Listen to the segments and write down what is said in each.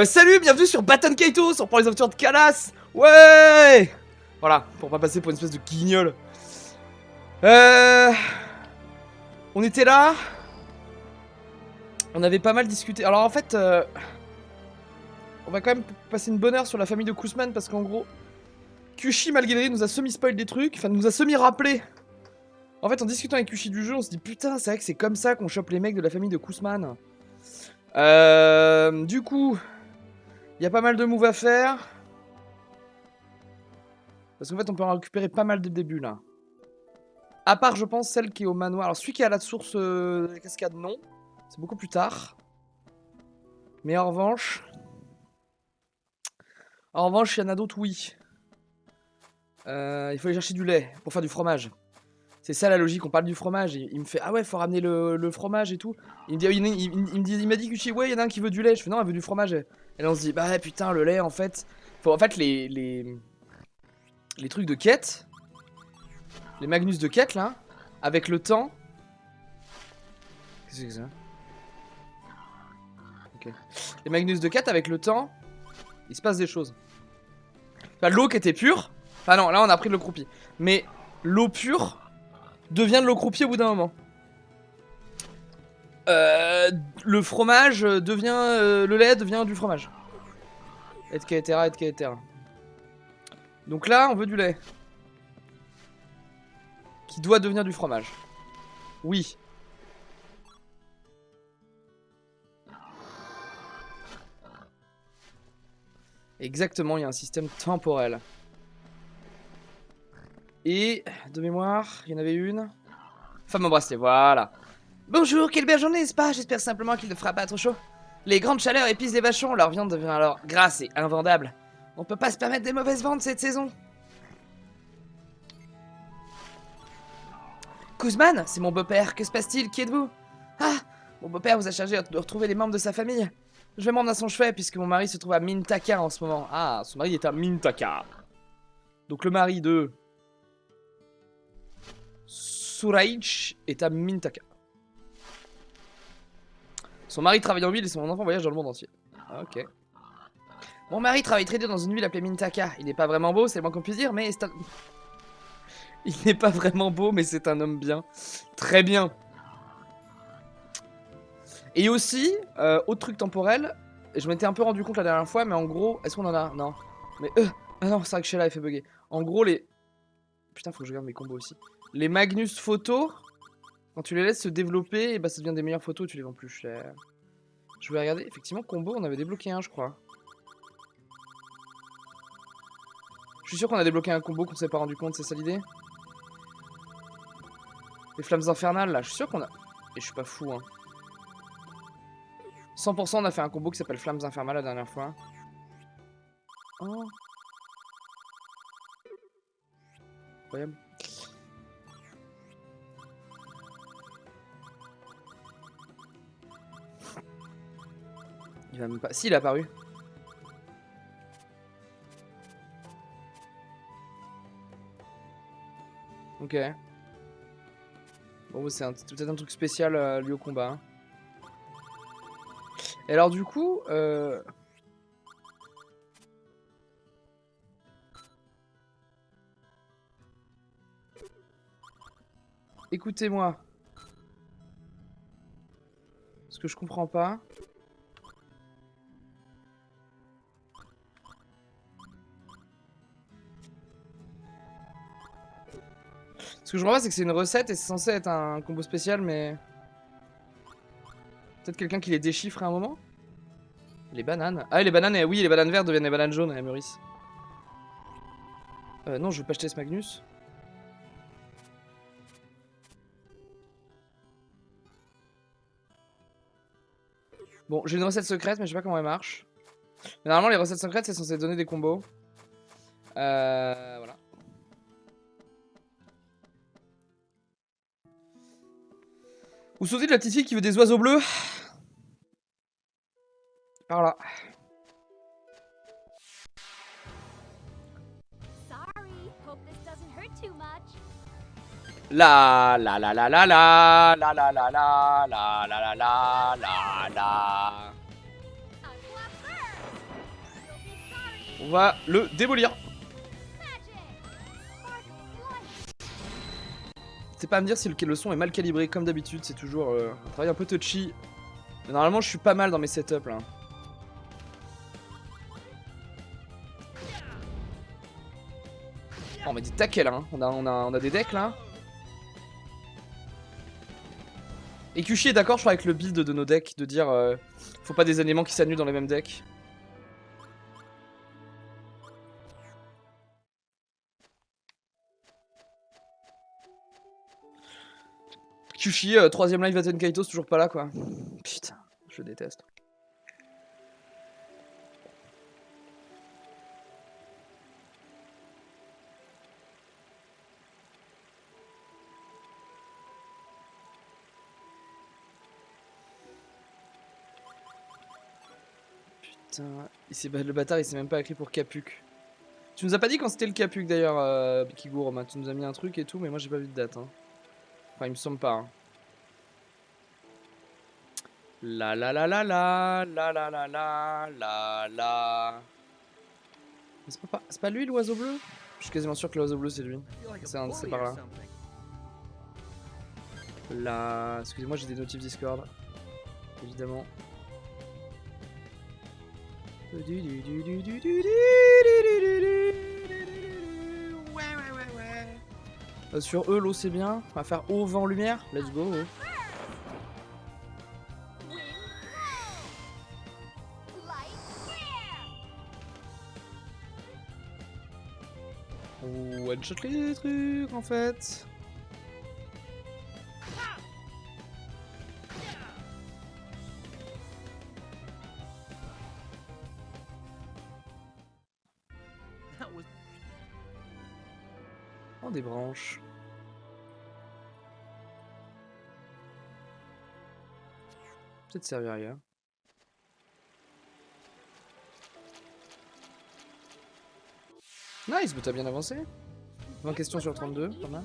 Salut, bienvenue sur Baton Kaitos, on reprend les aventures de Calas. Ouais. Voilà, pour pas passer pour une espèce de guignol. On était là. On avait pas mal discuté. Alors en fait, on va quand même passer une bonne heure sur la famille de Kousman parce qu'en gros, Kushi malgré nous a semi-spoil des trucs, enfin nous a semi-rappelé. En fait, en discutant avec Kushi du jeu, on se dit putain, c'est vrai que c'est comme ça qu'on chope les mecs de la famille de Kousman. Du coup, il y a pas mal de moves à faire. Parce qu'en fait, on peut en récupérer pas mal dès le début là. À part, je pense, celle qui est au manoir. Alors, celui qui est à la source de la cascade, non. C'est beaucoup plus tard. Mais en revanche, il y en a d'autres, oui. Il faut aller chercher du lait pour faire du fromage. C'est ça la logique, on parle du fromage. Il me fait, ah ouais, faut ramener le fromage et tout. Il m'a dit, Kuchi, ouais, il y en a un qui veut du lait. Je fais, non, elle veut du fromage. Et là, on se dit, bah putain, le lait, en fait. En fait, les trucs de quête, les Magnus de quête, là, avec le temps. Qu'est-ce que c'est que ça? Ok. Les Magnus de quête, avec le temps, il se passe des choses. Enfin, l'eau qui était pure. Enfin, non, là, on a pris de l'eau croupie. Mais l'eau pure devient de l'eau croupie au bout d'un moment. Le fromage devient... le lait devient du fromage. Etc, etc. Donc là, on veut du lait. Qui doit devenir du fromage. Oui. Exactement, il y a un système temporel. Et, de mémoire, il y en avait une. Femme au bracelet, voilà. Bonjour, quelle belle journée, n'est-ce pas? J'espère simplement qu'il ne fera pas trop chaud. Les grandes chaleurs épuisent les vachons, leur viande devient alors grasse et invendable. On peut pas se permettre des mauvaises ventes cette saison. Kouzman, c'est mon beau-père, que se passe-t-il? Qui êtes-vous? Ah, mon beau-père vous a chargé de retrouver les membres de sa famille. Je vais me rendre à son chevet puisque mon mari se trouve à Mintaka en ce moment. Ah, son mari est à Mintaka. Donc le mari de Suraich est à Mintaka. Son mari travaille en ville et son enfant voyage dans le monde entier. Ah, ok. Mon mari travaille très dur dans une ville appelée Mintaka. Il n'est pas vraiment beau, c'est le moins qu'on puisse dire, mais c'est un... Il n'est pas vraiment beau, mais c'est un homme bien. Très bien. Et aussi, autre truc temporel, je m'étais un peu rendu compte la dernière fois, mais en gros, est-ce qu'on en a? Non. Mais ah non, c'est vrai que Sheila, elle fait bugger. En gros, les... Putain, faut que je regarde mes combos aussi. Les Magnus photos, quand tu les laisses se développer, et bah ça devient des meilleures photos, tu les vends plus cher. Je vais regarder, effectivement, combo, on avait débloqué un, je crois. Je suis sûr qu'on a débloqué un combo qu'on s'est pas rendu compte, c'est ça l'idée? Les flammes infernales, là, je suis sûr qu'on a... Et je suis pas fou, hein. 100% on a fait un combo qui s'appelle Flammes Infernales la dernière fois. Oh. Incroyable. Il va même pas... Si, il est apparu. Ok. Bon, c'est peut-être un truc spécial lié au combat. Hein. Et alors du coup... Écoutez-moi. Ce que je comprends pas... Ce que je comprends pas, c'est que c'est une recette et c'est censé être un combo spécial, mais... Peut-être quelqu'un qui les déchiffre à un moment? Les bananes. Ah, les bananes, oui, les bananes vertes deviennent les bananes jaunes, Maurice. Non, je veux pas acheter ce Magnus. Bon, j'ai une recette secrète, mais je sais pas comment elle marche. Mais normalement, les recettes secrètes, c'est censé donner des combos. Voilà. Vous vous souvenez de la petite fille qui veut des oiseaux bleus? Par là. La la la la la la la la la la la la la la la la. On va le démolir. C'est pas à me dire si le son est mal calibré, comme d'habitude, c'est toujours un travail un peu touchy. Mais normalement, je suis pas mal dans mes setups là. Oh, on m'a dit taquet là, hein. On a des decks là. Et Kushi est d'accord, je crois, avec le build de nos decks, de dire faut pas des éléments qui s'annulent dans les mêmes decks. Kushi, troisième live Aten Kaitos, toujours pas là quoi. Putain, je déteste. Putain, le bâtard il s'est même pas écrit pour Capuc. Tu nous as pas dit quand c'était le Capuc d'ailleurs, Bikigo Romain. Tu nous as mis un truc et tout, mais moi j'ai pas vu de date. Hein. Enfin, il me semble pas. Hein. La la la la la la la la la la la. C'est pas lui l'oiseau bleu? Je suis quasiment sûr que l'oiseau bleu c'est lui. C'est par là. Là. Excusez-moi, j'ai des notifs Discord. Évidemment. Ouais. Sur eux, l'eau c'est bien. On va faire eau, vent, lumière. Let's go. One shot les trucs en fait. Oh, des branches. Peut-être servir ailleurs. Nice, mais t'as bien avancé. 20 questions sur 32, pas mal.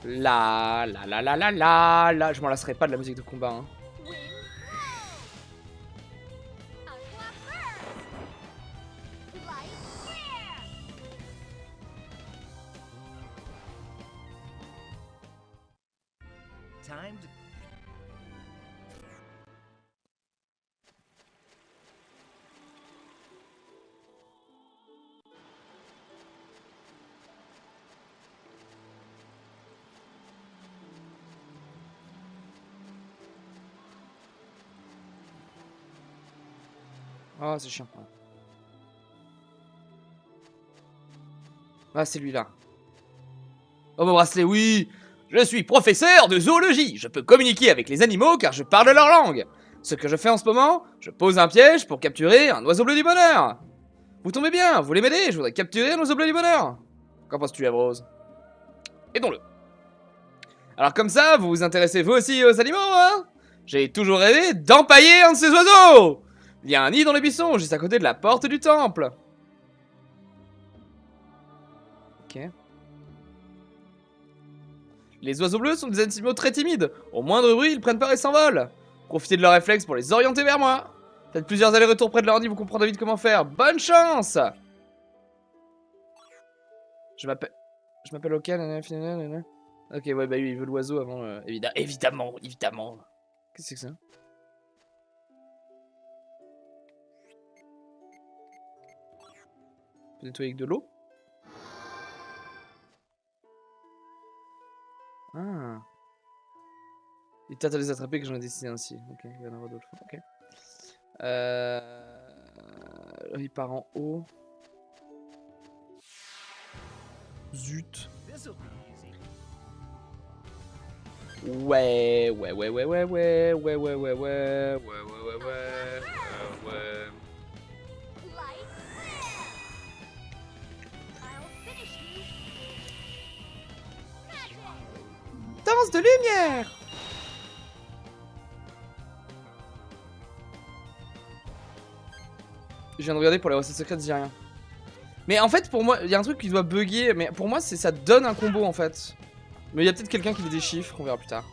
La la la la la la la. Je m'en lasserai pas de la musique de combat. Hein. Oh, c'est chiant. Ah, c'est lui-là. Oh, mon bracelet, oui. Je suis professeur de zoologie. Je peux communiquer avec les animaux car je parle leur langue. Ce que je fais en ce moment, je pose un piège pour capturer un oiseau bleu du bonheur. Vous tombez bien, vous voulez m'aider? Je voudrais capturer un oiseau bleu du bonheur. Qu'en penses-tu, Abrose? Aidons-le. Alors comme ça, vous vous intéressez vous aussi aux animaux, hein? J'ai toujours rêvé d'empailler un de ces oiseaux. Il y a un nid dans les buissons, juste à côté de la porte du temple. Ok. Les oiseaux bleus sont des animaux très timides. Au moindre bruit, ils prennent peur et s'envolent. Profitez de leurs réflexes pour les orienter vers moi. Faites plusieurs allers-retours près de leur nid, vous comprendrez vite comment faire. Bonne chance! Je m'appelle Oka, nanana. Ok, ouais, bah oui, il veut l'oiseau avant. Évidemment. Qu'est-ce que c'est que ça? Peut nettoyer avec de l'eau? Ah. Il tâte à les attraper que j'en ai décidé ainsi. Ok, il va y en avoir d'autres. Ok. Il part en haut. Zut. Ouais. Danse de lumière! Je viens de regarder pour les recettes secrètes, j'ai rien. Mais en fait, pour moi, il y a un truc qui doit bugger. Mais pour moi, ça donne un combo en fait. Mais il y a peut-être quelqu'un qui fait des chiffres, on verra plus tard.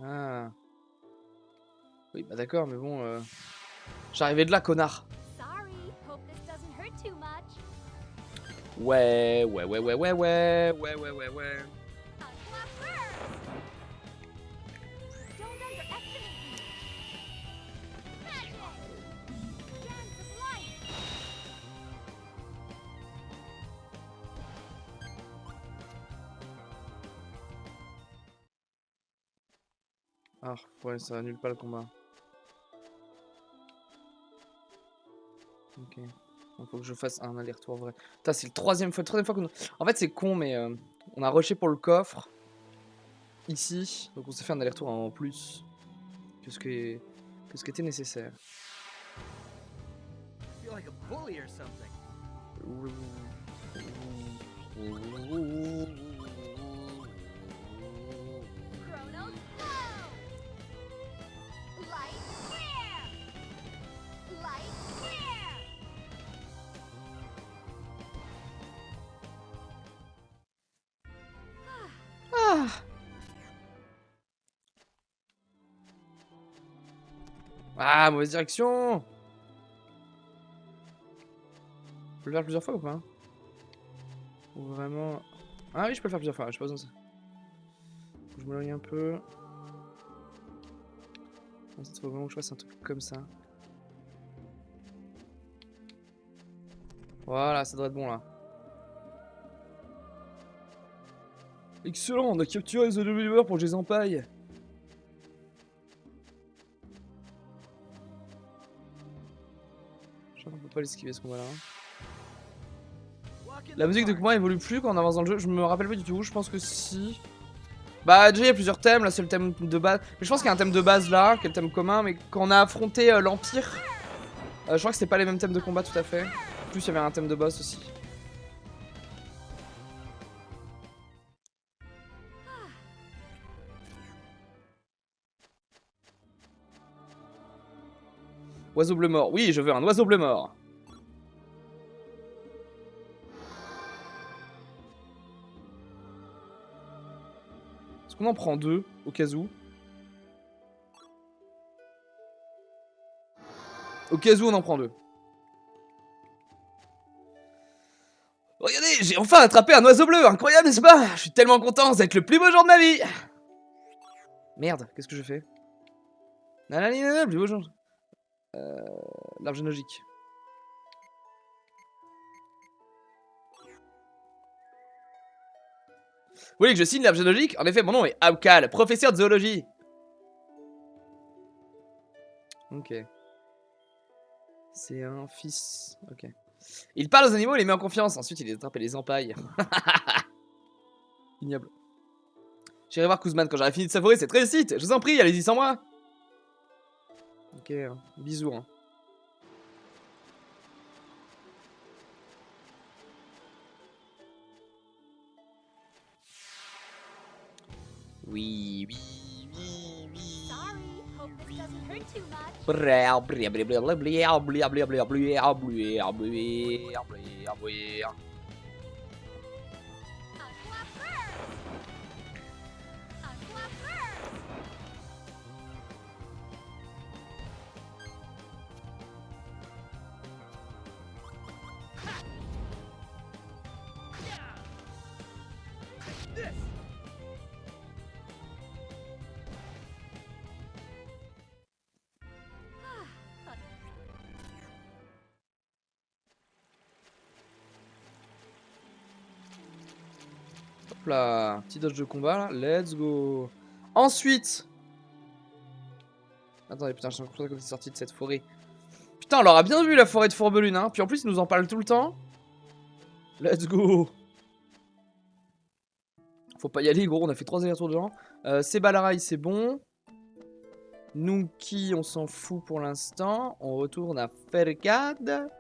Ah. Oui, bah d'accord, mais bon... J'arrivais de là, connard. Ouais. Ah, ouais, ça annule pas le combat. Ok. Il faut que je fasse un aller-retour vrai. Putain, c'est la troisième fois qu'on... En fait, c'est con, mais on a rushé pour le coffre. Ici. Donc on s'est fait un aller-retour en plus que ce qui était nécessaire. Ah, mauvaise direction. Je peux le faire plusieurs fois ou pas? Ou vraiment... Ah oui, je peux le faire plusieurs fois, je sais pas besoin de ça. Faut que je m'éloigne un peu. Il faut vraiment que je fasse un truc comme ça. Voilà, ça doit être bon là. Excellent, on a capturé les Oliver pour que je les empaille. Je crois qu'on peut pas l'esquiver ce combat là. La musique de combat évolue plus quand on avance dans le jeu. Je me rappelle pas du tout, je pense que si. Bah déjà il y a plusieurs thèmes, là c'est le thème de base. Mais je pense qu'il y a un thème de base là, qui est le thème commun. Mais quand on a affronté l'Empire, je crois que c'était pas les mêmes thèmes de combat tout à fait. En plus il y avait un thème de boss aussi. Oiseau bleu mort. Oui, je veux un oiseau bleu mort. Est-ce qu'on en prend deux, au cas où? Au cas où on en prend deux. Regardez, j'ai enfin attrapé un oiseau bleu, incroyable n'est-ce pas? Je suis tellement content, ça va être le plus beau jour de ma vie. Merde, qu'est-ce que je fais? Nanana, plus beau jour. L'arbre génologique. Vous voulez que je signe l'arbre génologique? En effet, mon nom est Aukal, professeur de zoologie. Ok. C'est un fils. Ok. Il parle aux animaux et les met en confiance. Ensuite, il les attrape et les empaille. Ignoble. J'irai voir Kuzman quand j'aurai fini de savourer cette réussite. Je vous en prie, allez-y sans moi. Ok, bisous. Hein. Oui. Hop là, petit dodge de combat là, let's go. Ensuite. Attendez, putain, je suis content que c'est sorti de cette forêt. Putain, on l'aura bien vu la forêt de Fourbelune, hein. Puis en plus, ils nous en parlent tout le temps. Let's go. Faut pas y aller, gros, on a fait 3 allers-retours dedans. Sebalarai, c'est bon. Nuki, on s'en fout pour l'instant. On retourne à Fergad.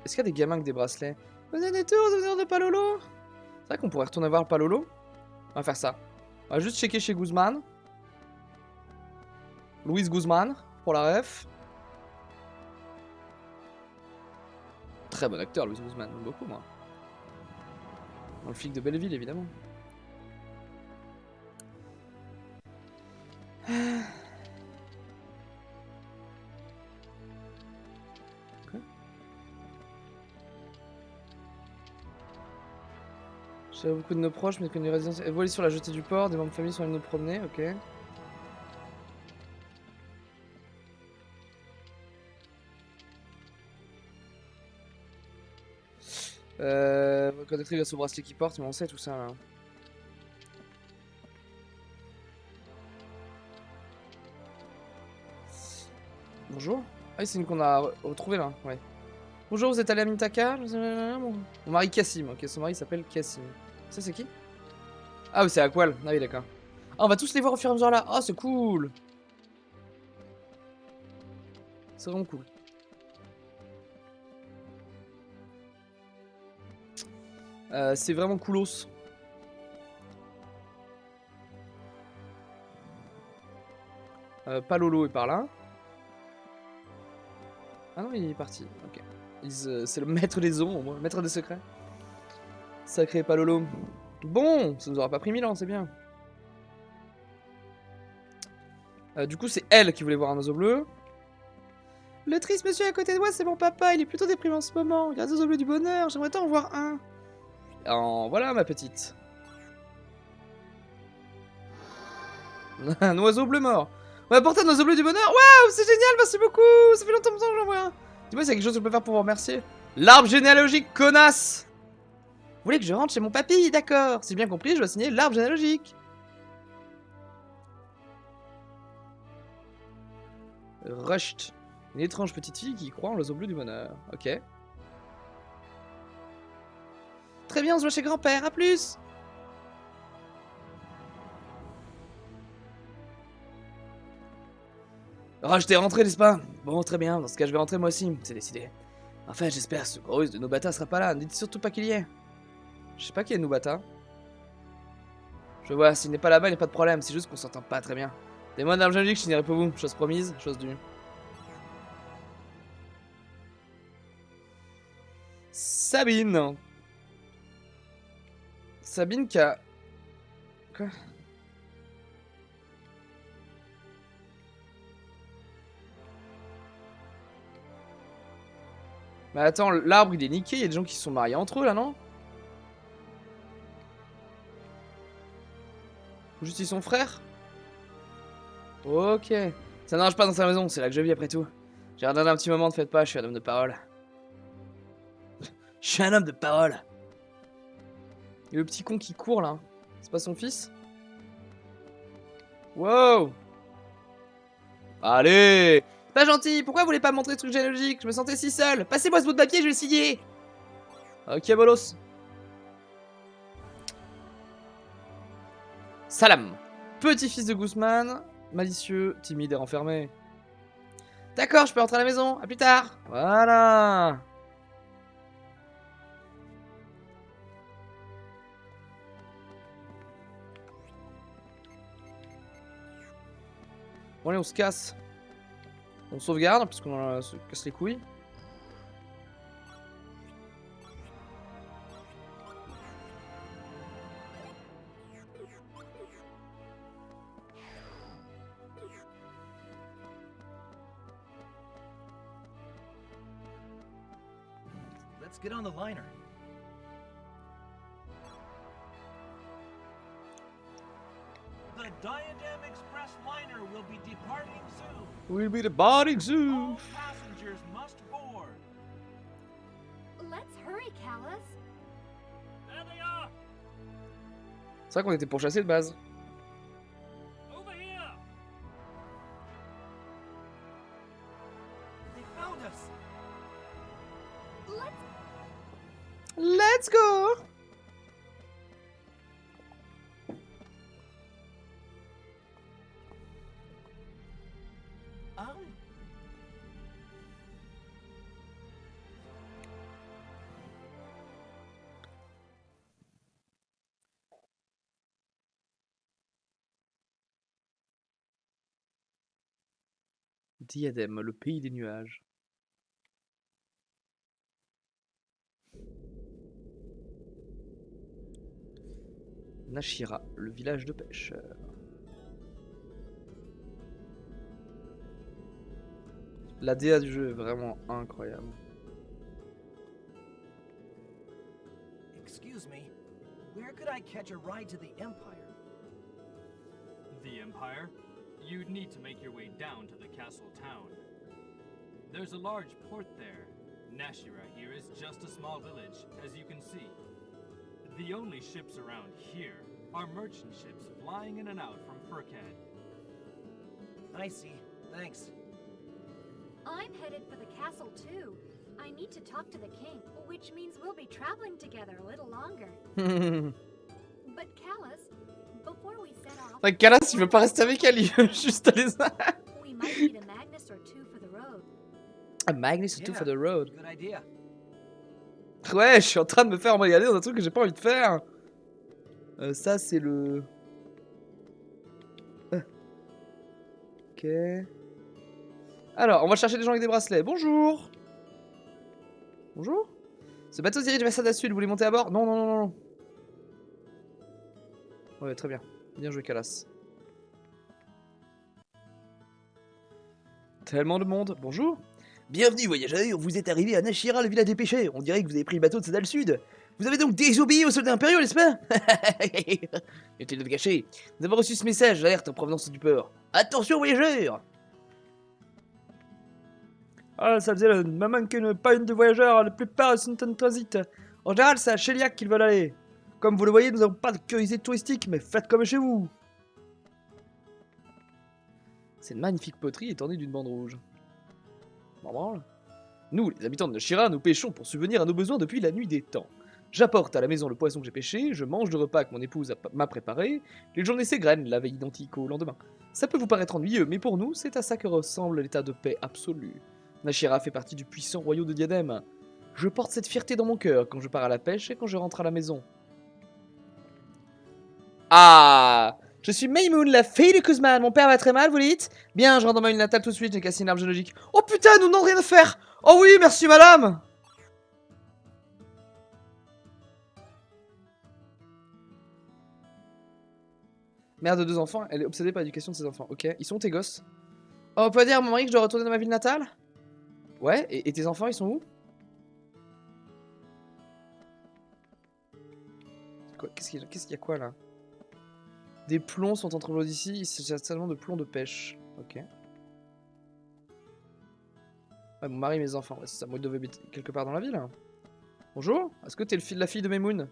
Est-ce qu'il y a des gamins avec des bracelets? Vous avez des tours de Palolo? C'est vrai qu'on pourrait retourner voir Palolo. On va faire ça. On va juste checker chez Guzman. Louise Guzman, pour la ref. Très bon acteur, Louise Guzman, j'aime beaucoup moi. Dans le flic de Belleville, évidemment. J'ai beaucoup de nos proches, mais connu résidence. Volé sur la jetée du port, des membres de famille sont allés nous promener, ok. Contacter grâce au bracelet qu'il porte, mais on sait tout ça là. Bonjour. Ah, c'est une qu'on a retrouvée là, ouais. Bonjour, vous êtes allé à Mintaka? Mon mari Cassim, ok, son mari s'appelle Cassim. Ça, c'est qui? Ah, oui, c'est Aqual. Ah, oui, d'accord. Ah, on va tous les voir au fur et à mesure là. Ah, c'est cool. C'est vraiment cool. C'est vraiment coolos. Palolo est par là. Ah non, il est parti. Ok. C'est le maître des ombres, le maître des secrets. Sacré Palolo. Bon, ça nous aura pas pris 1000 ans, c'est bien. Du coup, c'est elle qui voulait voir un oiseau bleu. Le triste monsieur à côté de moi, c'est mon papa. Il est plutôt déprimé en ce moment. Regarde les oiseaux bleus du bonheur. J'aimerais tant en voir un. En voilà, ma petite. Un oiseau bleu mort. On va apporter un oiseau bleu du bonheur. Waouh, c'est génial, merci beaucoup. Ça fait longtemps que j'en vois un. Dis-moi, s'il y a quelque chose que je peux faire pour vous remercier. L'arbre généalogique, connasse. Vous voulez que je rentre chez mon papy? D'accord. C'est bien compris, je dois signer l'arbre généalogique. Rushed. Une étrange petite fille qui croit en l'oiseau bleu du bonheur. Ok. Très bien, on se voit chez grand-père. À plus. Rush, t'es rentré, n'est-ce pas? Bon, très bien. Dans ce cas, je vais rentrer moi aussi. C'est décidé. Enfin, j'espère que ce gros russe de Nobata sera pas là. Ne dites surtout pas qu'il y est. Je sais pas qui est Nobata. Je vois, s'il n'est pas là-bas, il n'y a pas de problème. C'est juste qu'on s'entend pas très bien. Des mois d'argent que je finirai pour vous. Chose promise, chose due. Sabine. Sabine qui a... Quoi? Mais attends, l'arbre il est niqué, il y a des gens qui se sont mariés entre eux là, non? Ou juste ils sont frères? Ok. Ça n'arrange pas dans sa maison, c'est là que je vis après tout. J'ai regardé un petit moment, ne faites pas, je suis un homme de parole. Je suis un homme de parole. Et le petit con qui court là, c'est pas son fils? Wow! Allez! Pas gentil, pourquoi vous voulez pas me montrer ce truc généalogique? Je me sentais si seul. Passez-moi ce bout de papier, je vais le signer. Ok, bolos. Salam. Petit-fils de Guzman, malicieux, timide et renfermé. D'accord, je peux rentrer à la maison, à plus tard. Voilà. Bon allez, on se casse. On sauvegarde, parce qu'on se casse les couilles. Let's get on the liner. The Diadem Express liner will be departing soon. We'll be the boarding All zoo. passengers must board. Let's hurry, Callus. There they are. C'est vrai qu'on était pourchassés de base. Over here. They found us. Let's go. Diadème, le pays des nuages. Nashira, le village de pêche. La DA du jeu est vraiment incroyable. Excuse me, where could I catch a ride to the Empire? The Empire? You'd need to make your way down to the castle town. There's a large port there. Nashira here is just a small village, as you can see. The only ships around here are merchant ships flying in and out from Furcad. I see. Thanks. I'm headed for the castle too. I need to talk to the king, which means we'll be traveling together a little longer. But Callus, before we set off, Like Calas, il veut pas rester avec elle, il veut juste aller ça. we might need a Magnus or two for the road. A Magnus or two for the road. Good idea. Ouais, je suis en train de me faire regarder dans un truc que j'ai pas envie de faire. Ça, c'est le... Ok. Alors, on va chercher des gens avec des bracelets. Bonjour. Bonjour. Ce bateau se dirige vers Sada Sud. Vous voulez monter à bord? Non, non, non, non. Ouais, très bien. Bien joué, Calas. Tellement de monde. Bonjour. Bienvenue, voyageurs. Vous êtes arrivés à Nashira, le village des pêcheurs. On dirait que vous avez pris le bateau de Sada Sud. Vous avez donc désobéi aux soldats impériaux, n'est-ce pas? Inutile de le cacher. Nous avons reçu ce message d'alerte en provenance du port. Attention, voyageurs! Ah, ça faisait le moment qu'une pas une de voyageurs, la plupart sont en transit. En général, c'est à Cheliac qu'ils veulent aller. Comme vous le voyez, nous n'avons pas de curiosité touristique, mais faites comme chez vous. C'est une magnifique poterie étendue d'une bande rouge. M'en branle. Nous, les habitants de Nashira, nous pêchons pour subvenir à nos besoins depuis la nuit des temps. J'apporte à la maison le poisson que j'ai pêché, je mange le repas que mon épouse m'a préparé, les journées s'égrènent, la veille identique au lendemain. Ça peut vous paraître ennuyeux, mais pour nous, c'est à ça que ressemble l'état de paix absolu. Nashira fait partie du puissant royaume de Diadème. Je porte cette fierté dans mon cœur quand je pars à la pêche et quand je rentre à la maison. Ah! Je suis Maymoun, la fille de Kuzman. Mon père va très mal, vous dites? Bien, je rentre dans ma ville natale tout de suite, j'ai cassé une arme géologique. Oh putain, nous n'avons rien à faire! Oh oui, merci madame! Mère de 2 enfants, elle est obsédée par l'éducation de ses enfants. Ok, ils sont où tes gosses? Oh, on peut dire à mon mari que je dois retourner dans ma ville natale? Ouais, et tes enfants, ils sont où? Qu'est-ce qu'il y a quoi là? Des plombs sont entreposés ici, il s'agit seulement de plombs de pêche. Ok. Ouais, mon mari et mes enfants, ouais, c'est ça, moi je devais habiter quelque part dans la ville. Bonjour, est-ce que t'es la fille de Maymoun?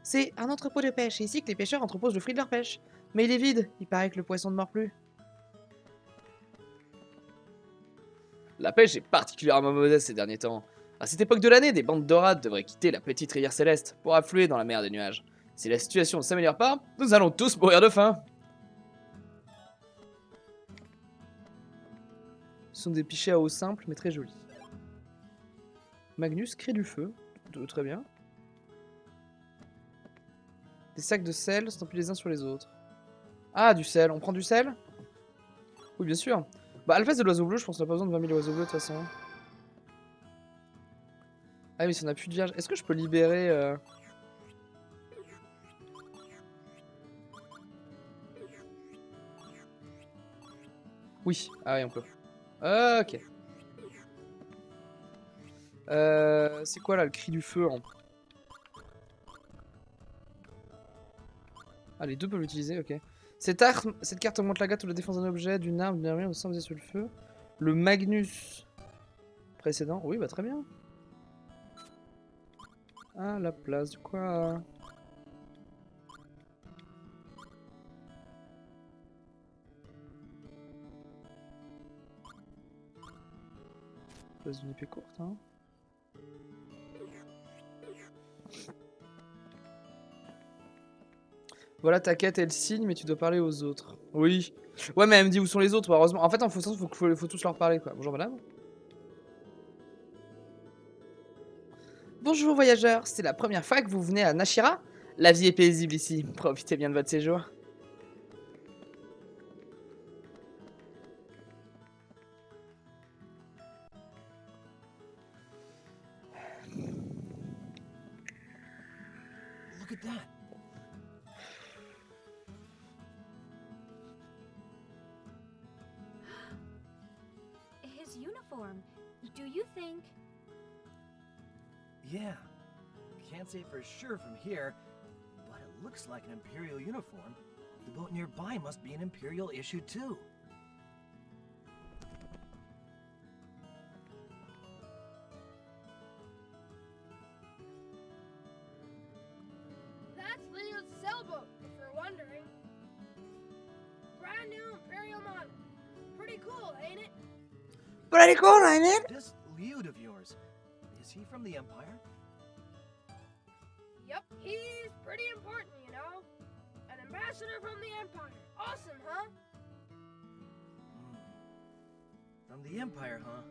C'est un entrepôt de pêche, c'est ici que les pêcheurs entreposent le fruit de leur pêche. Mais il est vide, il paraît que le poisson ne mord plus. La pêche est particulièrement mauvaise ces derniers temps. À cette époque de l'année, des bandes dorades devraient quitter la petite rivière céleste pour affluer dans la mer des nuages. Si la situation ne s'améliore pas, nous allons tous mourir de faim. Ce sont des pichets à eau simple mais très jolis. Magnus crée du feu, très bien. Des sacs de sel sont appuyés les uns sur les autres. Ah, du sel, on prend du sel? Oui, bien sûr. Bah, à la place de l'oiseau bleu, je pense qu'on n'a pas besoin de 20 000 oiseaux bleus de toute façon. Ah, mais si on n'a plus de vierge, est-ce que je peux libérer Oui, ah oui, on peut. Ok. C'est quoi là, le cri du feu hein? Ah, les deux peuvent l'utiliser, ok. Cette carte augmente la gâte ou la défense d'un objet, d'une arme, d'une armure, sans viser sur le feu. Le Magnus précédent, oui, bah très bien. Ah, la place de quoi? Place d'une épée courte, hein. Voilà ta quête, elle signe, mais tu dois parler aux autres. Oui. Ouais, mais elle me dit où sont les autres, heureusement. En fait, en fonction, faut tous leur parler, quoi. Bonjour, madame. Bonjour, voyageurs. C'est la première fois que vous venez à Nashira? La vie est paisible ici. Profitez bien de votre séjour. Look at that. uniform. Do you think... Yeah. Can't say for sure from here, but it looks like an Imperial uniform. The boat nearby must be an Imperial issue too. That's Leo's sailboat, if you're wondering. Brand new Imperial model. Pretty cool, ain't it? Pretty cool, ain't it? This Liud of yours, is he from the Empire? Yep, he's pretty important, you know. An ambassador from the Empire. Awesome, huh? From the Empire, huh?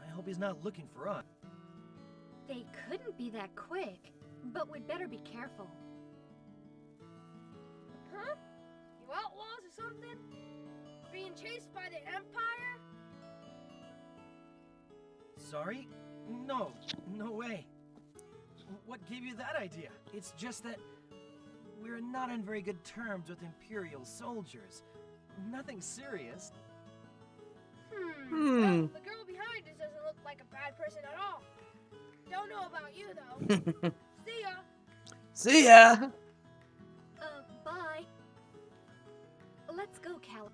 I hope he's not looking for us. They couldn't be that quick, but we'd better be careful. Huh? You outlaws or something? Being chased by the Empire? Sorry? No, no way. What gave you that idea? It's just that we're not on very good terms with Imperial soldiers. Nothing serious. Well, the girl behind us doesn't look like a bad person at all. Don't know about you, though. See ya. See ya! Bye. Let's go, Cal.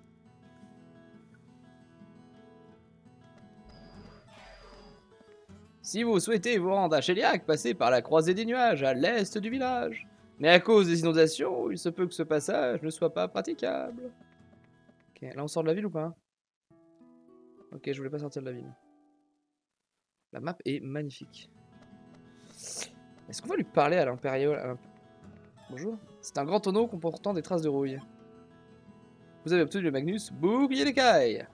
Si vous souhaitez vous rendre à Sheliak, passez par la croisée des nuages, à l'est du village. Mais à cause des inondations, il se peut que ce passage ne soit pas praticable. Ok, là on sort de la ville ou pas? Ok, je voulais pas sortir de la ville. La map est magnifique. Est-ce qu'on va lui parler à l'impérial? Bonjour. C'est un grand tonneau comportant des traces de rouille. Vous avez obtenu le Magnus Bouclier d'écailles.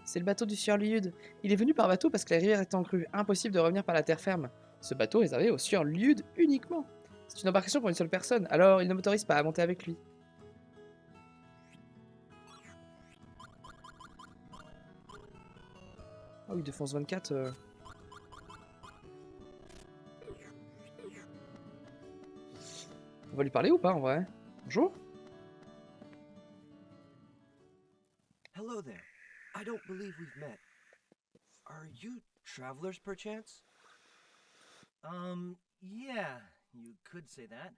C'est le bateau du sieur Liud. Il est venu par bateau parce que la rivière est en crue. Impossible de revenir par la terre ferme. Ce bateau est réservé au sieur Liud uniquement. C'est une embarcation pour une seule personne, alors il ne m'autorise pas à monter avec lui. Ah oui, défense 24. On va lui parler ou pas en vrai? Bonjour. Hello there. I don't believe we've met. Are you travelers, perchance? Yeah, you could say that.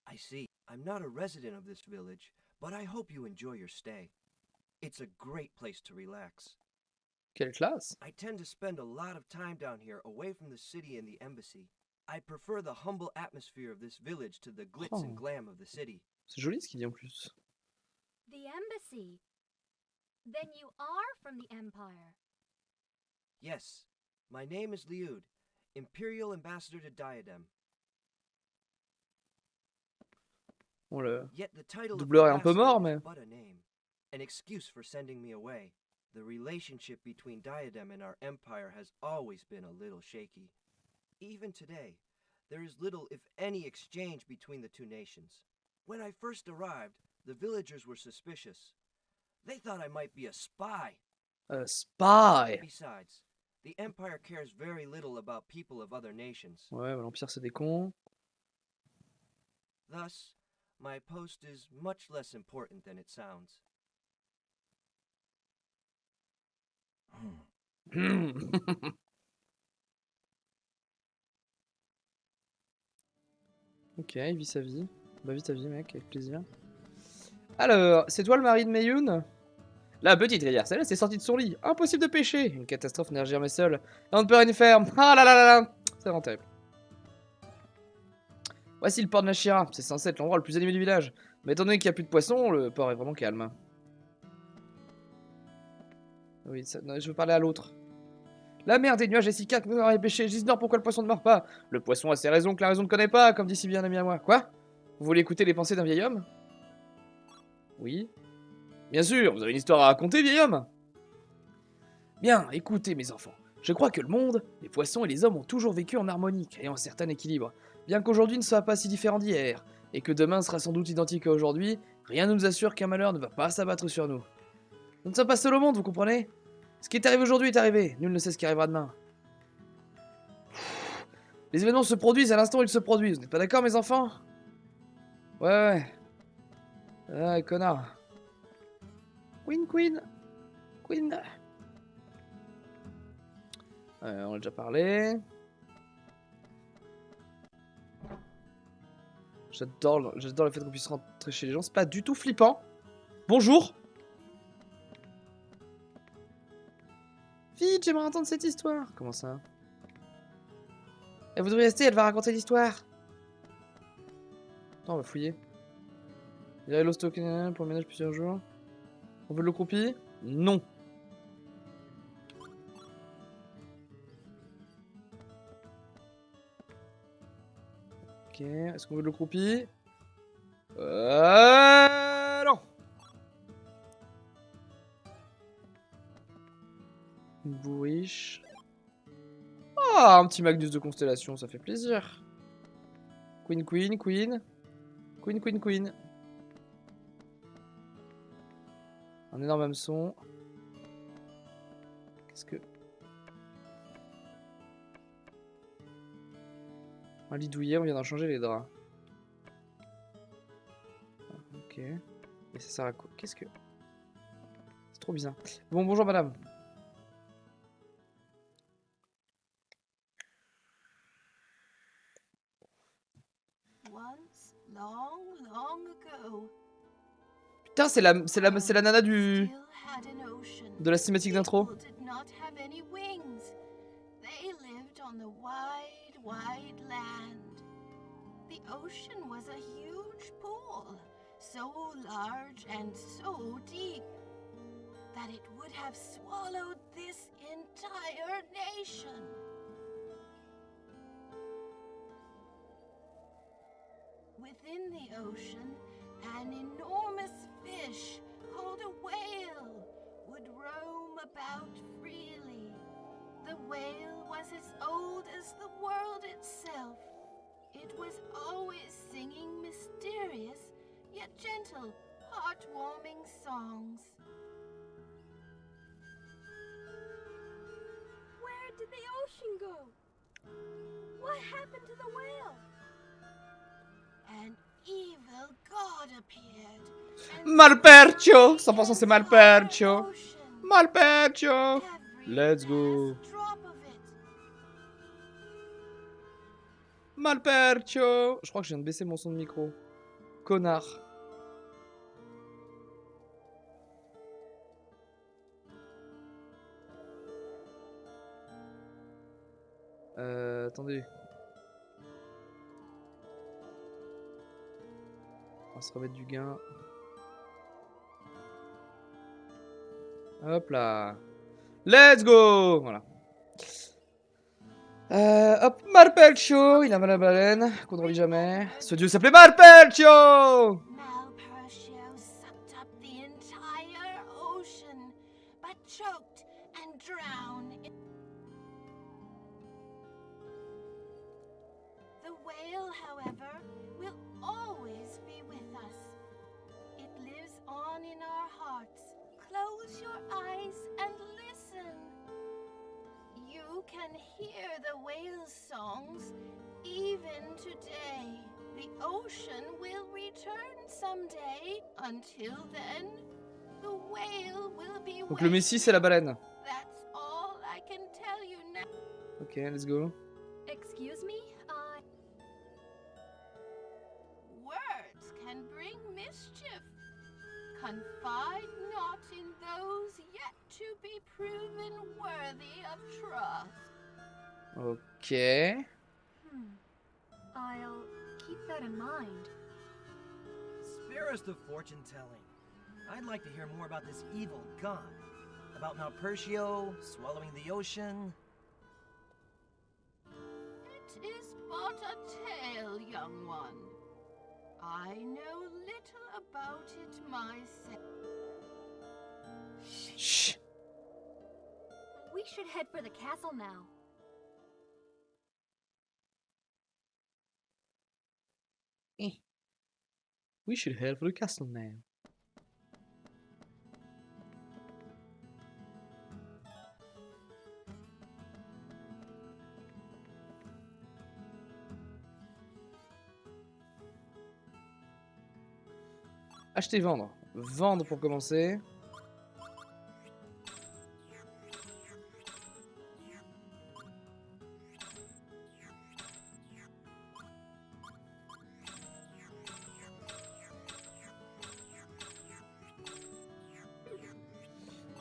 I see. I'm not a resident of this village, but I hope you enjoy your stay. It's a great place to relax. Quelle classe. I tend to spend a lot of time down here away from the city and the embassy. I prefer the humble atmosphere of this village to the glitz and glam of the city. C'est joli ce qu'il dit en plus. The embassy. Then you are from the Empire. Yes, my name is Liud, Imperial Ambassador to Diadem. On le Yet the title of doubleur est un peu ambassador mort, is mais... but a name, an excuse for sending me away. The relationship between Diadem and our empire has always been a little shaky. Even today, there is little, if any, exchange between the two nations. When I first arrived, the villagers were suspicious. They thought I might be a spy. A spy. Besides, the empire cares very little about people of other nations. Ouais, bah, l'Empire c'est des cons. Thus, my post is much less important than it sounds. Ok, il vit sa vie. Bah vis ta vie mec, avec plaisir. Alors, c'est toi le mari de Mayun? La petite rivière céleste est sortie de son lit. Impossible de pêcher. Une catastrophe n'a jamais seule. On ne peut rien y faire. Ah là là là là. C'est vraiment terrible. Voici le port de Nashira. C'est censé être l'endroit le plus animé du village. Mais étant donné qu'il n'y a plus de poissons, le port est vraiment calme. Oui, ça, non, je veux parler à l'autre. La mer des nuages est si calme que vous n'aurez pêché. J'ignore pourquoi le poisson ne meurt pas. Le poisson a ses raisons que la raison ne connaît pas, comme dit si bien un ami à moi. Quoi? Vous voulez écouter les pensées d'un vieil homme? Oui. Bien sûr, vous avez une histoire à raconter, vieil homme. Bien, écoutez mes enfants. Je crois que le monde, les poissons et les hommes ont toujours vécu en harmonie, créant un certain équilibre. Bien qu'aujourd'hui ne soit pas si différent d'hier, et que demain sera sans doute identique à aujourd'hui, rien ne nous assure qu'un malheur ne va pas s'abattre sur nous. Nous ne sommes pas seuls au monde, vous comprenez? Ce qui est arrivé aujourd'hui est arrivé, nul ne sait ce qui arrivera demain. Les événements se produisent à l'instant où ils se produisent, vous n'êtes pas d'accord mes enfants? Ouais. Ah, connard. Queen. Queen. On a déjà parlé. J'adore le fait qu'on puisse rentrer chez les gens. C'est pas du tout flippant. Bonjour. Vite, j'aimerais entendre cette histoire. Comment ça? Et vous devriez rester, elle va raconter l'histoire. Attends, on va fouiller. Il y a l'hosto pour le ménage plusieurs jours. On veut le croupi? Non. Ok, est-ce qu'on veut le croupi? Non. Bourriche. Ah, un petit Magnus de constellation, ça fait plaisir. Queen, queen, queen. Queen, queen, queen. Un énorme hameçon. Qu'est-ce que... Un lit douillet, on vient d'en changer les draps. Ok. Et ça sert à quoi? Qu'est-ce que... C'est trop bizarre. Bon, bonjour madame. Once, long, long ago, Putain, c'est la nana du... still had an ocean. de la cinématique d'intro. People did not have any wings. They lived on the wide, wide land. The ocean was a huge pool, so large and so deep that it would have swallowed this entire nation. Within the ocean, an enormous fish called a whale would roam about freely. The whale was as old as the world itself. It was always singing mysterious, yet gentle, heartwarming songs. Where did the ocean go? What happened to the whale? An evil god appeared. and Malpercio! swept 100% c'est the entire Malpercio! ocean. Malpercio! Every Let's go. last drop of it. Malpercio! Je crois que je viens de baisser mon son de micro. Connard. Attendez. On va se remettre du gain. Hop là. Let's go! Voilà. Hop, Malpercio, il a mal à la baleine, qu'on ne relit jamais. Ce dieu s'appelait Malpercio! Malpercio sucked up the entire ocean, but choked and drowned. The whale, however, will always be with us. It lives on in our hearts. Close your eyes and listen. You can hear the whale's songs even today. The ocean will return someday. Until then, the whale will be Donc le Messie, c'est la baleine. That's all I can tell you now. Ok, let's go. Excuse me? Words can bring mischief. Confide not in those yet to be proven worthy of trust. Ok. I'll keep that in mind. Spare us the fortune telling. I'd like to hear more about this evil god. About Malpercio swallowing the ocean. It is but a tale, young one. I know little about it myself. Chut. We should head for the castle now. We should head for the castle now. Acheter, vendre. Vendre pour commencer.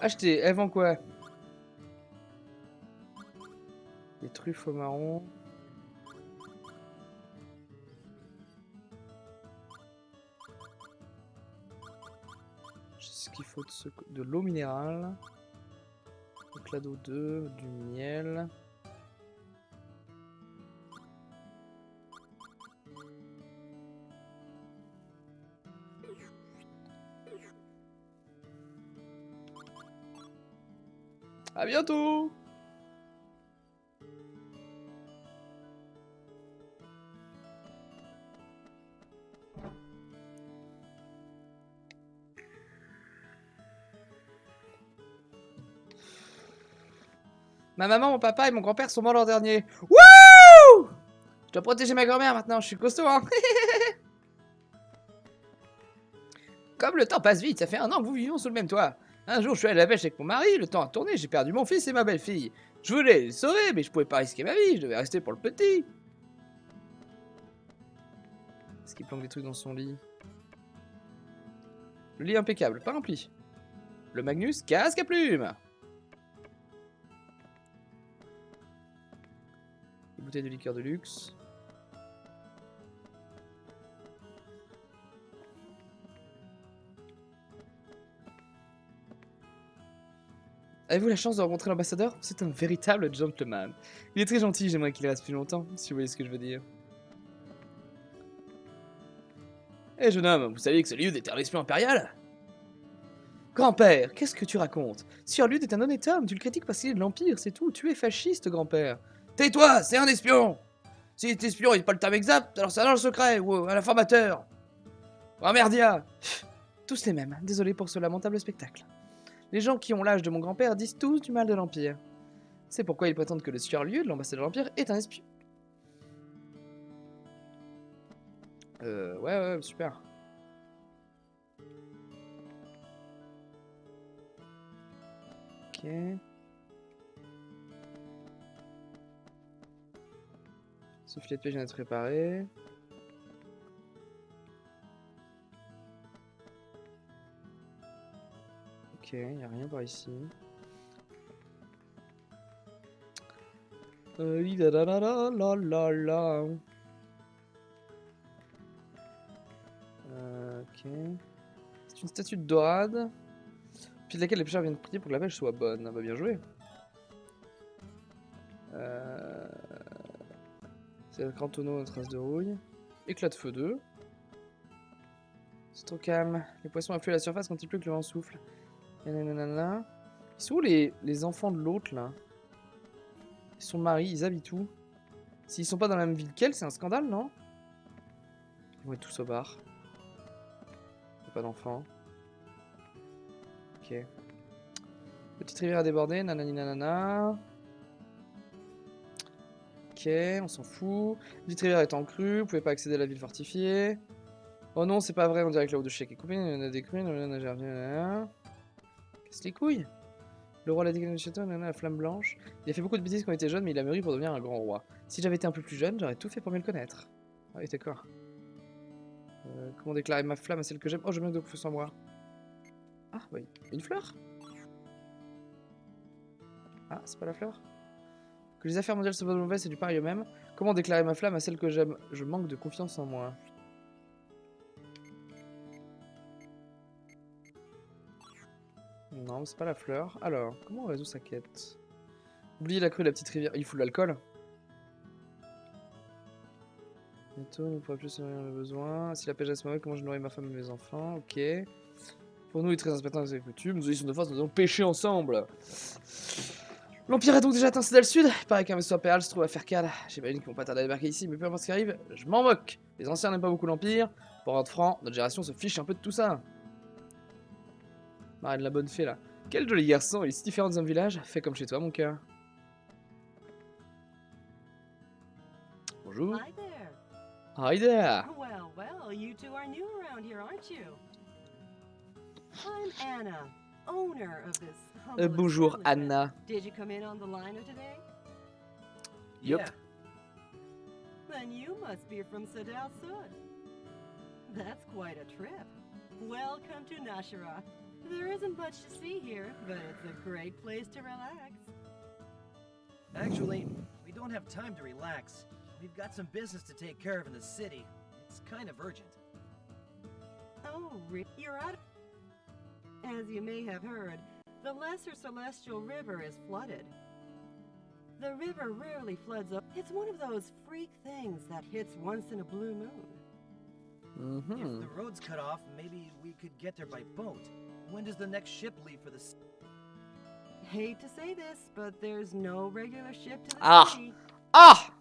Acheter, elle vend quoi? Des truffes au marron. Ce qu'il faut de l'eau minérale. Du clado 2, du miel. À bientôt! Ma maman, mon papa et mon grand-père sont morts l'an dernier. Wouh! Je dois protéger ma grand-mère maintenant, je suis costaud, hein. Comme le temps passe vite, ça fait 1 an que vous vivons sous le même toit. Un jour, je suis allé à la pêche avec mon mari, le temps a tourné, j'ai perdu mon fils et ma belle-fille. Je voulais les sauver, mais je pouvais pas risquer ma vie, je devais rester pour le petit. Est-ce qu'il planque des trucs dans son lit? Le lit impeccable, pas rempli. Le Magnus, casque à plumes. Une bouteille de liqueur de luxe. Avez-vous la chance de rencontrer l'ambassadeur? C'est un véritable gentleman. Il est très gentil, j'aimerais qu'il reste plus longtemps, si vous voyez ce que je veux dire. Eh jeune homme, vous saviez que ce lieu était un espion impérial? Grand-père, qu'est-ce que tu racontes? Sir Lude est un honnête homme, tu le critiques parce qu'il est de l'Empire, c'est tout. Tu es fasciste, grand-père. Tais-toi, c'est un espion! S'il est espion, il n'est pas le terme exact, alors c'est un agent secret ou un informateur. Ou un merdia. Tous les mêmes, désolé pour ce lamentable spectacle. Les gens qui ont l'âge de mon grand-père disent tous du mal de l'Empire. C'est pourquoi ils prétendent que le Sieur Lieu de l'ambassadeur de l'Empire est un espion. Ouais, super. Ok. Ce filet de pêche vient d'être préparé. Ok, y a rien par ici. Ok. C'est une statue de dorade. Puis de laquelle les pêcheurs viennent prier pour que la pêche soit bonne. Ah bah bien joué. C'est un grand tonneau, une trace de rouille. Éclat de feu 2. C'est trop calme. Les poissons affluent à la surface quand il pleut que le vent souffle. Nanana. Ils sont où les enfants de l'autre là? Son mari, ils habitent où? S'ils sont pas dans la même ville qu'elle, c'est un scandale, non? Ils vont être tous au bar. Y'a pas d'enfants. Ok. Petite rivière à déborder, nanani nanana. Ok, on s'en fout. Petite rivière est en crue, vous pouvez pas accéder à la ville fortifiée. Oh non, c'est pas vrai, on dirait que la haut de chèque est coupée, on a des crues, casse les couilles. Le roi l'a dégagé du château, la flamme blanche. Il a fait beaucoup de bêtises quand il était jeune, mais il a mûri pour devenir un grand roi. Si j'avais été un peu plus jeune, j'aurais tout fait pour mieux le connaître. Ah oui, d'accord. Comment déclarer ma flamme à celle que j'aime? Oh, je manque de confiance en moi. Ah, oui. Une fleur? Ah, c'est pas la fleur? Que les affaires mondiales soient bonnes ou mauvaises, c'est du pareil au même. Comment déclarer ma flamme à celle que j'aime? Je manque de confiance en moi. Non, c'est pas la fleur. Alors, comment on résout sa quête? Oubliez la crue de la petite rivière. Il faut de l'alcool. Bientôt, on ne pourra plus se nourrir le besoin. Si la pêche reste mauvaise, comment je nourris ma femme et mes enfants? Ok. Pour nous, il est très inspectant avec les coutumes. Nous sont de force, nous allons pêcher ensemble. L'Empire a donc déjà atteint Cédal Sud. Il paraît qu'un vaisseau impérial se trouve à Ferkal. J'imagine qu'ils vont pas tarder à débarquer ici, mais peu importe ce qui arrive, je m'en moque. Les anciens n'aiment pas beaucoup l'Empire. Pour être franc, notre génération se fiche un peu de tout ça. Marraine de la bonne fée là. Quel joli garçon, il est si différent dans un village. Fais comme chez toi, mon cœur. Bonjour. Hi there. Hi there. Well, you two are new around here, aren't you? I'm Anna, owner of this humble Bonjour, establishment. Anna. Did you come in on the liner today? Yup. Yeah. Then you must be from Cédal Sud. That's quite a trip. Welcome to Nashira. There isn't much to see here, but it's a great place to relax. Actually, we don't have time to relax. We've got some business to take care of in the city. It's kind of urgent. Oh, you're out. As you may have heard, the Lesser Celestial River is flooded. The river rarely floods up. It's one of those freak things that hits once in a blue moon. If the road's cut off, maybe we could get there by boat. When does the next ship leave for the Hate to say this, but there's no regular ship to the Ah. city. Ah!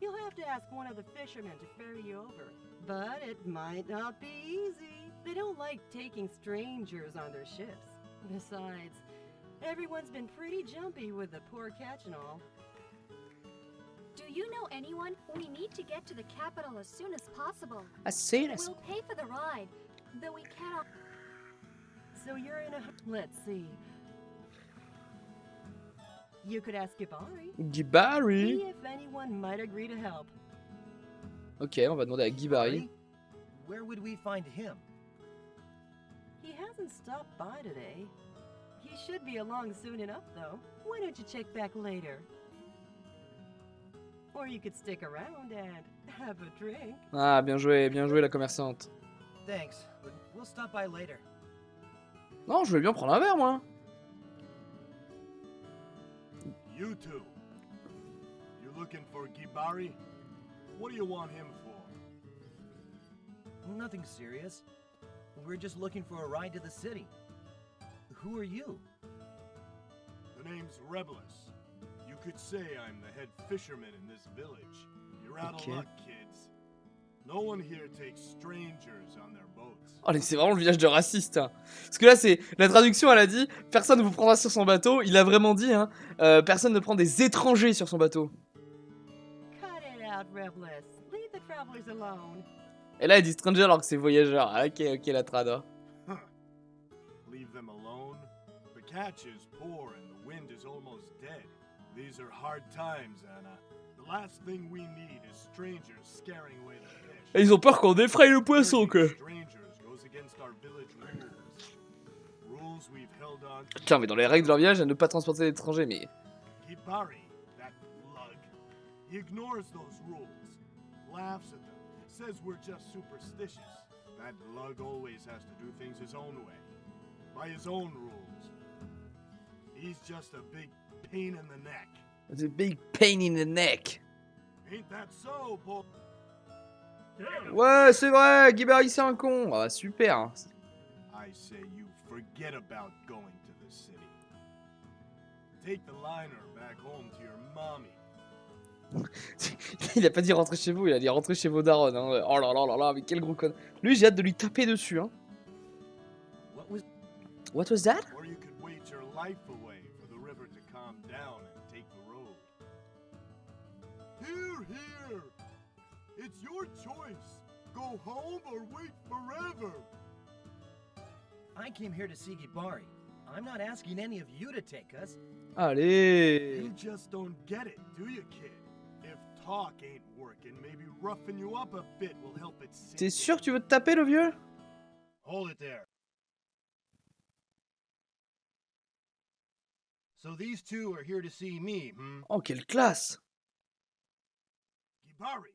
You'll have to ask one of the fishermen to ferry you over. But it might not be easy. They don't like taking strangers on their ships. Besides, everyone's been pretty jumpy with the poor catch and all. Do you know anyone? We need to get to the capital as soon as possible. As soon as... We'll pay for the ride, though we cannot. So you're in a... Let's see. You could ask Gibari. Gibari. See if anyone might agree to help. Ok, on va demander à Gibari. Where would we find him? He hasn't stopped by today. He should be along soon enough, though. Why don't you check back later? Or you could stick around and have a drink. Ah, bien joué la commerçante. Thanks, but we'll stop by later. Non, je voulais bien prendre un verre, moi. You two. You looking for Gibari? What do you want him for? Nothing serious. We're just looking for a ride to the city. Who are you? The name's Rebelus. You could say I'm the head fisherman in this village. You're out Okay. of luck, kids. No one here takes strangers on their boats. Oh, mais c'est vraiment le village de raciste. Hein. Parce que là, c'est la traduction, elle a dit personne ne vous prendra sur son bateau. Il a vraiment dit, hein, personne ne prend des étrangers sur son bateau. Cut it out, Rebelus. Leave the travelers alone. Et là, il dit stranger alors que c'est voyageur. Ah, ok, la trad. Huh. Leave them alone? The catch is poor and the wind is almost dead. These are hard times, Anna. The last thing we need is strangers scaring away the fish. Et ils ont peur qu'on défraye le poisson, quoi. Strangers goes against our village rules. Rules we've held on to. Tiens, mais dans les règles de leur village, à ne pas transporter d'étrangers, mais... Gibari, that lug, he ignores those rules, laughs at them, says we're just superstitious. That lug always has to do things his own way, by his own rules. He's just a big pain in the neck. It's a big pain in the neck. Ain't that so, Paul? Ouais, c'est vrai, Gibari c'est un con. Ah, super. I say you forget about going to the city. Take the liner back home to your mommy. Il a pas dit rentrer chez vous, il a dit rentrer chez vos darons. Hein. Oh là là là là, mais quel gros con. Lui, j'ai hâte de lui taper dessus. Hein. What was that? Or you could wait your life away for the river to calm down and take the road. Here, here! It's your choice. Go home or wait forever. I came here to see Gibari. I'm not asking any of you to take us. Allez. You just don't get it, do you, kid? If talk ain't working, maybe roughing you up a bit will help it sink T'es in. sûr que tu veux te taper, le vieux? Hold it there. So these two are here to see me, hmm? Oh, quelle classe. Gibari.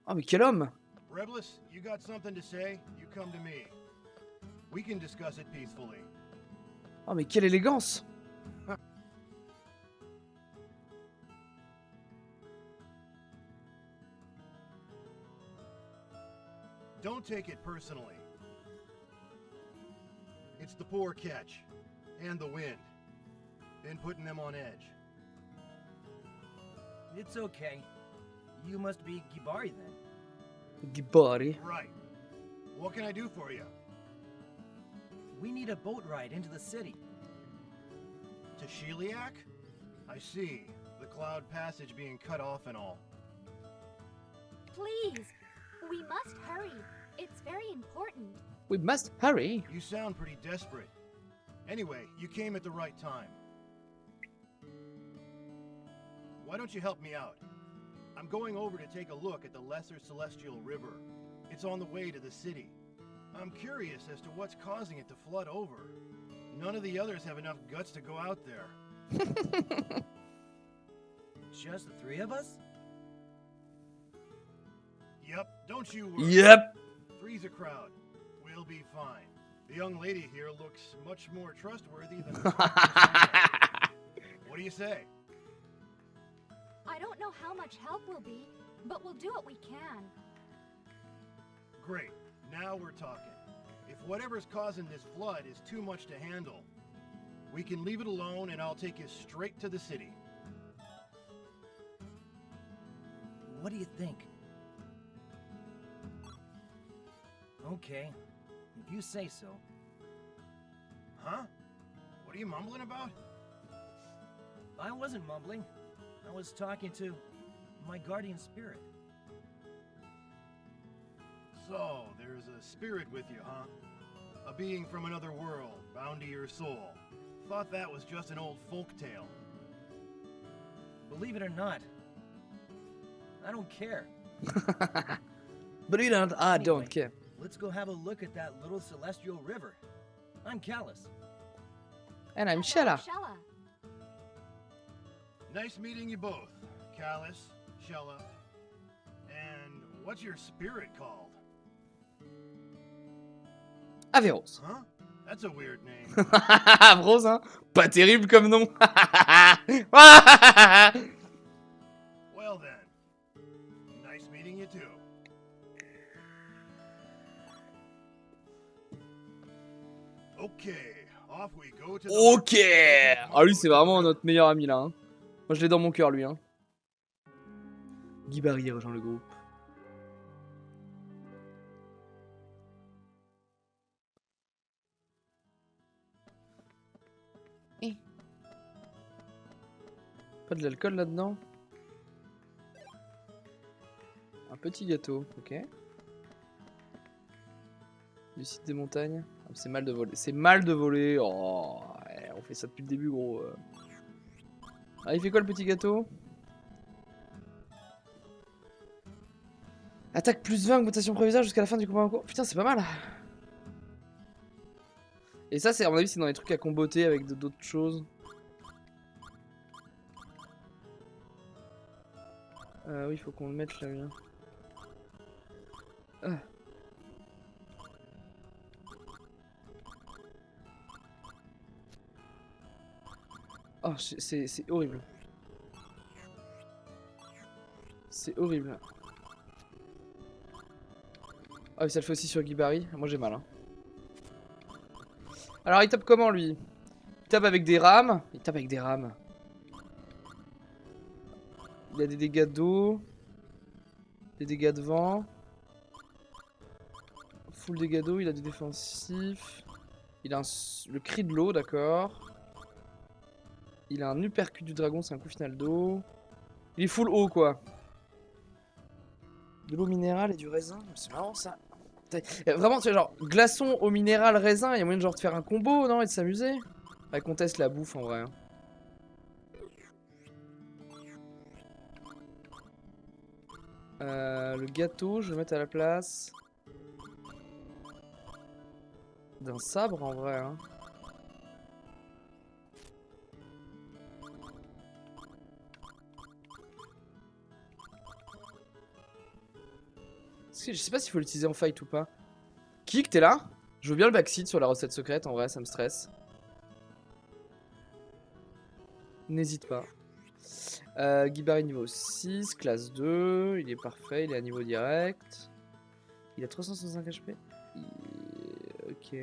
Oh, mais quel homme. Rebelus, you got something to say? You come to me. We can discuss it peacefully. Oh, mais quelle élégance. Don't take it personally. It's the poor catch. And the wind. Been putting them on edge. It's okay. You must be Gibari then. Gibari. Right. What can I do for you? We need a boat ride into the city. To Sheliak? I see. The Cloud Passage being cut off and all. Please, we must hurry. It's very important. We must hurry. You sound pretty desperate. Anyway, you came at the right time. Why don't you help me out? I'm going over to take a look at the Lesser Celestial River. It's on the way to the city. I'm curious as to what's causing it to flood over. None of the others have enough guts to go out there. Just the three of us? Yep, don't you worry. Yep. Three's a crowd. We'll be fine. The young lady here looks much more trustworthy than. What do you say? I don't know how much help we'll be, but we'll do what we can. Great. Now we're talking. If whatever's causing this flood is too much to handle, we can leave it alone and I'll take you straight to the city. What do you think? Okay, if you say so. Huh? What are you mumbling about? I wasn't mumbling. I was talking to my guardian spirit. So, there's a spirit with you, huh? A being from another world, bound to your soul. Thought that was just an old folk tale. Believe it or not, I don't care. But you don't. I don't Anyway. care. Let's go have a look at that little celestial river. I'm Callus. And I'm Hello, Shella. Shella. Nice meeting you both, Callus, Shella. And what's your spirit called? Averroes. Huh? That's a weird name. Averroes, hein? Pas terrible comme nom. Well then, nice meeting you too. Okay, off we go to the Ok. Ah lui c'est vraiment notre meilleur ami là. Hein. Moi je l'ai dans mon cœur lui. Hein. Guy Barry rejoint le groupe. Pas de l'alcool là-dedans. Un petit gâteau, ok. Du site des montagnes. Ah, c'est mal de voler. C'est mal de voler. Oh, ouais, on fait ça depuis le début, gros. Ah, il fait quoi le petit gâteau? Attaque plus 20, augmentation provisoire jusqu'à la fin du combat en cours. Putain, c'est pas mal. Et ça, c'est à mon avis, c'est dans les trucs à comboter avec d'autres choses. Oui, il faut qu'on le mette là, bien. Ah. Oh, c'est horrible. C'est horrible. Ah oui, ça le fait aussi sur Guy Barry. Moi j'ai mal. Hein. Alors il tape comment lui? Il tape avec des rames. Il tape avec des rames. Il a des dégâts d'eau. Des dégâts de vent. Full dégâts d'eau, il a des défensifs. Il a le cri de l'eau, d'accord. Il a un uppercut du dragon, c'est un coup final d'eau. Il est full eau quoi. De l'eau minérale et du raisin, c'est marrant ça. Vraiment, c'est genre glaçon au minéral raisin, il y a moyen de genre de faire un combo, non? Et de s'amuser. Ouais, qu'on teste la bouffe en vrai. Hein. Le gâteau, je vais le mettre à la place d'un sabre en vrai. Hein. Je sais pas s'il faut l'utiliser en fight ou pas. Kik, t'es là? Je veux bien le backseat sur la recette secrète, en vrai, ça me stresse. N'hésite pas. Guy Barry niveau 6, classe 2, il est parfait, il est à niveau direct. Il a 365 HP. Ok.